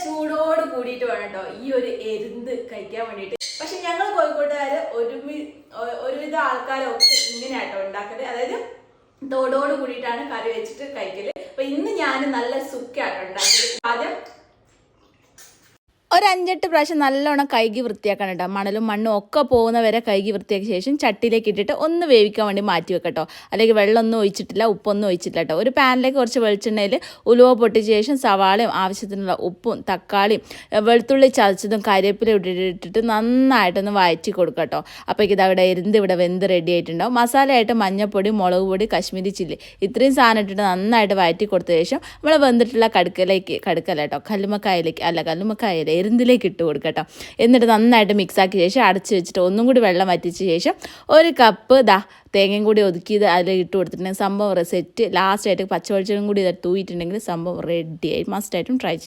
ചൂടോട് കൂടിയിട്ട് വേണം കേട്ടോ ഈ ഒരു എരുന്ത് കഴിക്കാൻ വേണ്ടിയിട്ട്. പക്ഷെ ഞങ്ങൾ കോഴിക്കോട്ടുകാര് ഒരുവിധ ആൾക്കാരൊക്കെ ഇങ്ങനെയാട്ടോ ഉണ്ടാക്കുന്നത്, അതായത് തോടോട് കൂടിയിട്ടാണ് കറി വെച്ചിട്ട് കഴിക്കല്. അപ്പൊ ഇന്ന് ഞാൻ നല്ല സുക്കാട്ടോ ഉണ്ടാക്കിയത്. ആദ്യം ഒരു 5-8 പ്രാവശ്യം നല്ലോണം കഴുകി വൃത്തിയാക്കണം കേട്ടോ. മണലും മണ്ണും ഒക്കെ പോകുന്ന വരെ കഴുകി വൃത്തിയാക്കിയ ശേഷം ചട്ടിയിലേക്ക് ഇട്ടിട്ട് ഒന്ന് വേവിക്കാൻ വേണ്ടി മാറ്റി വെക്കട്ടോ. അല്ലെങ്കിൽ വെള്ളമൊന്നും ഒഴിച്ചിട്ടില്ല, ഉപ്പൊന്നും ഒഴിച്ചിട്ടില്ല കേട്ടോ. ഒരു പാനിലേക്ക് കുറച്ച് വെളിച്ചെണ്ണയിൽ ഉലുവ പൊട്ടിച്ച ശേഷം സവാളയും ആവശ്യത്തിനുള്ള ഉപ്പും തക്കാളിയും വെളുത്തുള്ളി ചതച്ചതും കരിവേപ്പില ഇട്ടിട്ട് നന്നായിട്ടൊന്ന് വഴറ്റി കൊടുക്കുക കേട്ടോ. അപ്പോഴേക്കും ഇതവിടെ ഇവിടെ വെന്ത് റെഡി ആയിട്ടുണ്ടാവും. മസാലയായിട്ട് മഞ്ഞൾപ്പൊടി, മുളക് പൊടി, കശ്മീരി ചില്ലി ഇത്രയും സാധനം ഇട്ടിട്ട് നന്നായിട്ട് വഴറ്റി കൊടുത്ത ശേഷം നമ്മൾ വെന്തിട്ടുള്ള കടുക്കല കേട്ടോ, കല്ലുമ്മക്കായയില എരുന്തിലേക്ക് ഇട്ട് കൊടുക്കട്ടോ. എന്നിട്ട് നന്നായിട്ട് മിക്സാക്കിയ ശേഷം അടച്ച് വെച്ചിട്ട് ഒന്നും കൂടി വെള്ളം വറ്റിച്ച ശേഷം 1 കപ്പ് തേങ്ങയും കൂടി ഒതുക്കിയത് അതിൽ ഇട്ട് കൊടുത്തിട്ടുണ്ടെങ്കിൽ സംഭവം സെറ്റ്. ലാസ്റ്റായിട്ട് പച്ചവെളിച്ചെണ്ണയും കൂടി തൂയിട്ടുണ്ടെങ്കിൽ സംഭവം റെഡിയായി. മസ്റ്റായിട്ടും ട്രൈ